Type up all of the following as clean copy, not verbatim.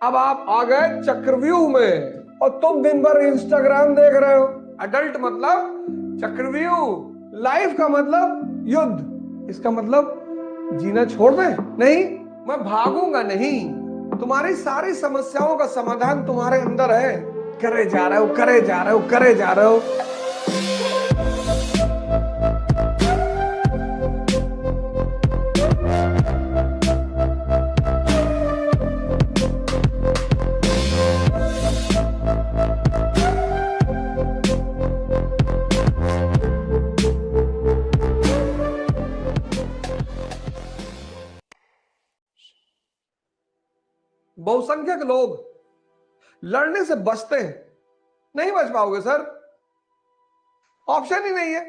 अब आप आ गए चक्रव्यूह में और तुम दिन भर इंस्टाग्राम देख रहे हो। अडल्ट मतलब चक्रव्यूह, लाइफ का मतलब युद्ध। इसका मतलब जीना छोड़ दें? नहीं, मैं भागूंगा नहीं। तुम्हारी सारी समस्याओं का समाधान तुम्हारे अंदर है। करे जा रहे हो, करे जा रहे हो, करे जा रहे हो। बहुसंख्यक लोग लड़ने से बचते हैं। नहीं बच पाओगे सर, ऑप्शन ही नहीं है।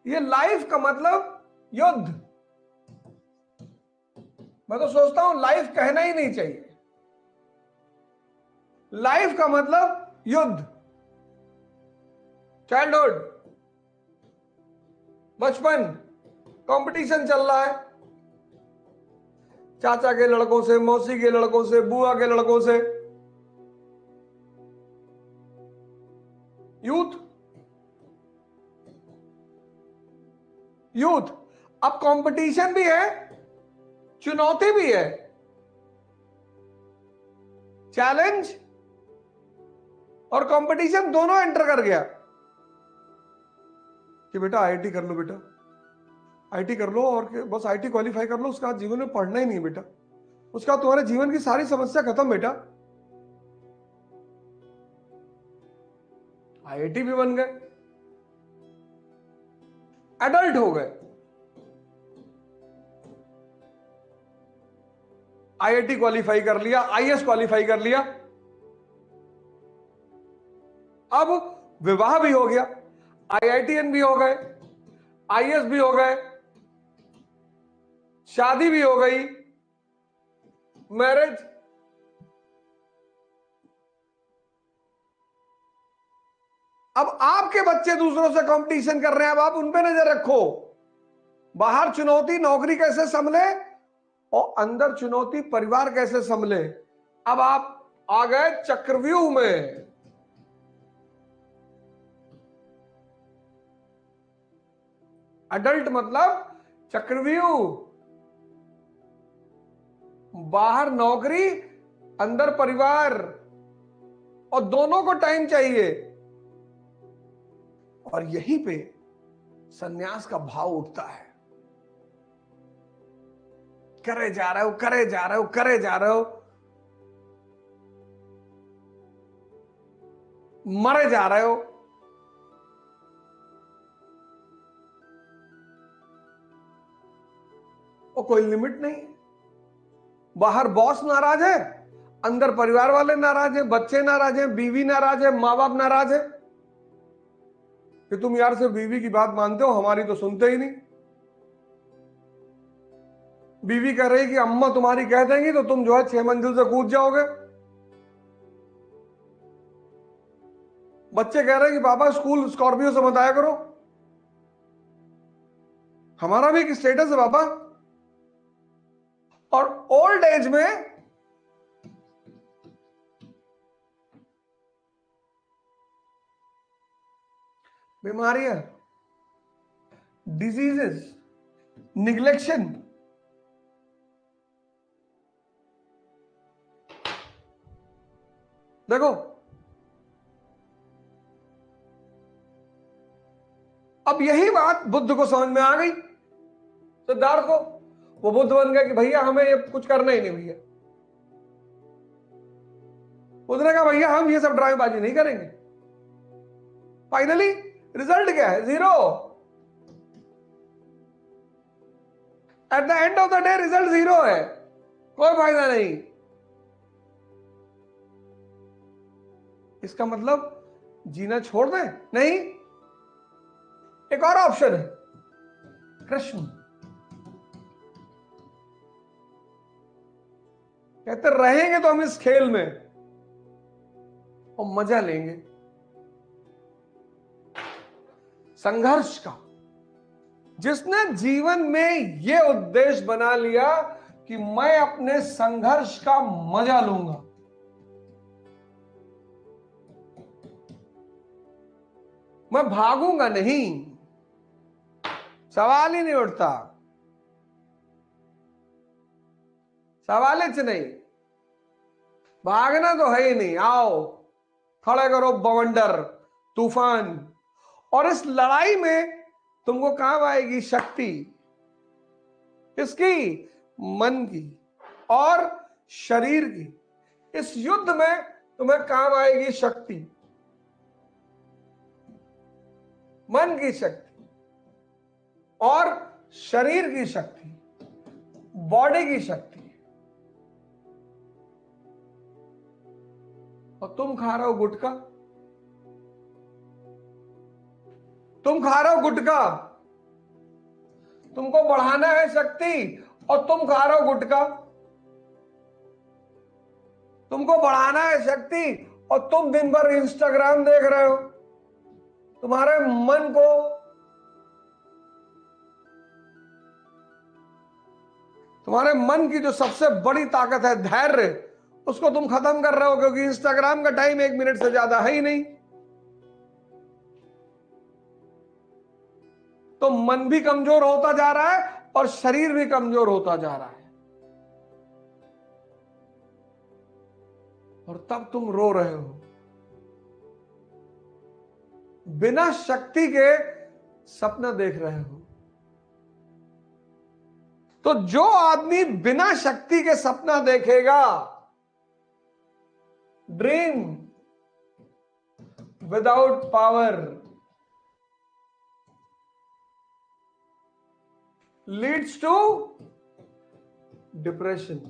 ये लाइफ का मतलब युद्ध। मैं तो सोचता हूं लाइफ कहना ही नहीं चाहिए। लाइफ का मतलब युद्ध। चाइल्डहुड, बचपन, कंपटीशन चल रहा है। चाचा के लड़कों से, मौसी के लड़कों से, बुआ के लड़कों से। Youth, youth. अब कंपटीशन भी है, चुनौती भी है, चैलेंज और कंपटीशन दोनों एंटर कर गया कि बेटा आईआईटी कर लो, बेटा आईआईटी कर लो और बस आईआईटी क्वालिफाई कर लो, उसका जीवन में पढ़ना ही नहीं है बेटा, उसका तुम्हारे जीवन की सारी समस्या खत्म बेटा। आईआईटी भी बन गए, एडल्ट हो गए, आईआईटी क्वालिफाई कर लिया, आईएएस क्वालिफाई कर लिया, अब विवाह भी हो गया, आईआईटीएन भी हो गए, आईएएस भी हो गए, शादी भी हो गई, मैरिज। अब आपके बच्चे दूसरों से कंपटीशन कर रहे हैं, अब आप उन पे नजर रखो। बाहर चुनौती नौकरी कैसे संभले और अंदर चुनौती परिवार कैसे संभले। अब आप आ गए चक्रव्यूह में। अडल्ट मतलब चक्रव्यूह, बाहर नौकरी, अंदर परिवार, और दोनों को टाइम चाहिए। और यहीं पे सन्यास का भाव उठता है। करे जा रहे हो, करे जा रहे हो, करे जा रहे हो, मरे जा रहे हो। और कोई लिमिट नहीं। बाहर बॉस नाराज है, अंदर परिवार वाले नाराज हैं, बच्चे नाराज हैं, बीवी नाराज है, मां बाप नाराज है कि तुम यार सिर्फ बीवी की बात मानते हो, हमारी तो सुनते ही नहीं। बीवी कह रही कि अम्मा तुम्हारी कह देंगी तो तुम जो है 6 मंजिल से कूद जाओगे। बच्चे कह रहे हैं कि पापा स्कूल स्कॉर्पियो से मत आया करो, हमारा भी एक स्टेटस है पापा। और ओल्ड एज में बीमारियां, डिजीजेस, निग्लेक्शन। देखो अब यही बात बुद्ध को समझ में आ गई, सिद्धार्थ को। वो बुद्ध बन गया कि भैया हमें ये कुछ करना ही नहीं भैया। बुद्ध ने कहा भैया हम ये सब ड्रामेबाजी नहीं करेंगे। फाइनली रिजल्ट क्या है? 0। At the end of the day result 0 है, कोई फायदा नहीं। इसका मतलब जीना छोड़ दें? नहीं, एक और ऑप्शन है, कृष्ण। कहते रहेंगे तो हम इस खेल में और मजा लेंगे संघर्ष का। जिसने जीवन में यह उद्देश्य बना लिया कि मैं अपने संघर्ष का मजा लूंगा। मैं भागूंगा नहीं, सवाल ही नहीं उठता, सवाल ही नहीं। भागना तो है ही नहीं। आओ खड़े करो बवंडर, तूफान। और इस लड़ाई में तुमको काम आएगी शक्ति। किसकी? मन की और शरीर की। इस युद्ध में तुम्हें काम आएगी शक्ति, मन की शक्ति और शरीर की शक्ति, बॉडी की शक्ति। और तुम खा रहे हो गुटखा, तुम खा रहे हो गुटखा। तुमको बढ़ाना है शक्ति और तुम खा रहे हो गुटखा। तुमको बढ़ाना है शक्ति और तुम दिन भर इंस्टाग्राम देख रहे हो। तुम्हारे मन को तुम्हारे मन की जो सबसे बड़ी ताकत है धैर्य, उसको तुम खत्म कर रहे हो, क्योंकि इंस्टाग्राम का टाइम 1 मिनट से ज्यादा है ही नहीं। तो मन भी कमजोर होता जा रहा है और शरीर भी कमजोर होता जा रहा है। और तब तुम रो रहे हो। बिना शक्ति के सपना देख रहे हो। तो जो आदमी बिना शक्ति के सपना देखेगा, dream without power leads to depression.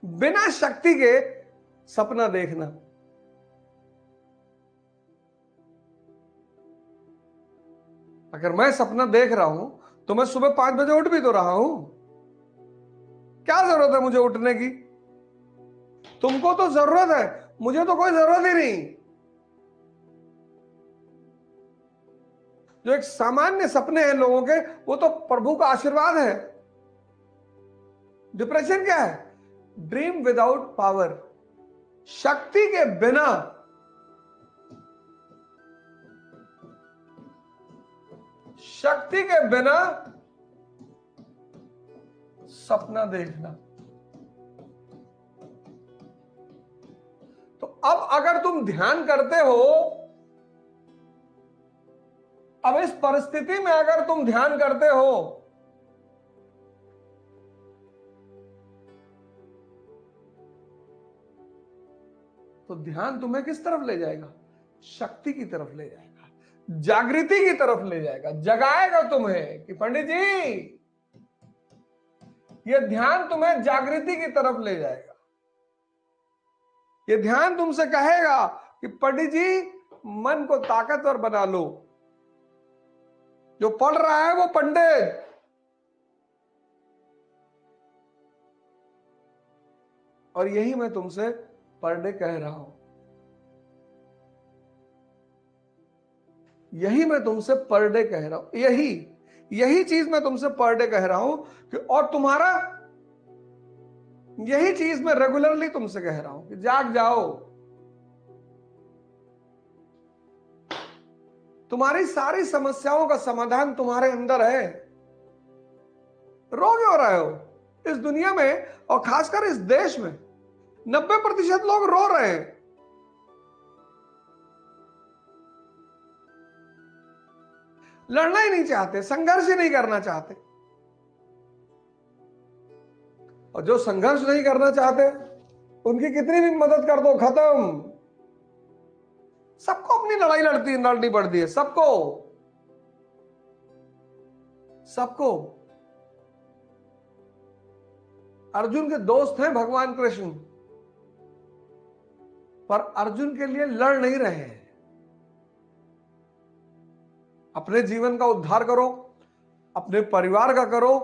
बिना शक्ति के सपना देखना। अगर मैं सपना देख रहा हूं तो मैं सुबह 5 बजे उठ भी तो रहा हूं। क्या जरूरत है मुझे उठने की? तुमको तो जरूरत है, मुझे तो कोई जरूरत ही नहीं। जो एक सामान्य सपने हैं लोगों के, वो तो प्रभु का आशीर्वाद है। डिप्रेशन क्या है? Dream without power. शक्ति के बिना सपना देखना। तो अब अगर तुम ध्यान करते हो, अब इस परिस्थिति में अगर तुम ध्यान करते हो, तो ध्यान तुम्हें किस तरफ ले जाएगा? शक्ति की तरफ ले जाएगा, जागृति की तरफ ले जाएगा, जगाएगा तुम्हें कि पंडित जी, यह ध्यान तुम्हें जागृति की तरफ ले जाएगा। यह ध्यान तुमसे कहेगा कि पंडित जी, मन को ताकतवर बना लो। जो पढ़ रहा है वो पंडित, और यही मैं तुमसे पर डे कह रहा हूं। यही मैं तुमसे पर डे कह रहा हूं। यही चीज मैं तुमसे पर डे कह रहा हूं कि, और तुम्हारा यही चीज मैं रेगुलरली तुमसे कह रहा हूं कि जाग जाओ। तुम्हारी सारी समस्याओं का समाधान तुम्हारे अंदर है। रो क्यों रहे हो? इस दुनिया में और खासकर इस देश में 90% लोग रो रहे हैं। लड़ना ही नहीं चाहते, संघर्ष ही नहीं करना चाहते। और जो संघर्ष नहीं करना चाहते, उनकी कितनी भी मदद कर दो, खत्म। सबको अपनी लड़ाई लड़नी पड़ती है, सबको। अर्जुन के दोस्त हैं भगवान कृष्ण, पर अर्जुन के लिए लड़ नहीं रहे हैं। अपने जीवन का उद्धार करो, अपने परिवार का करो,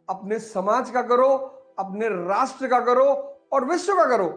अपने समाज का करो, अपने राष्ट्र का करो और विश्व का करो।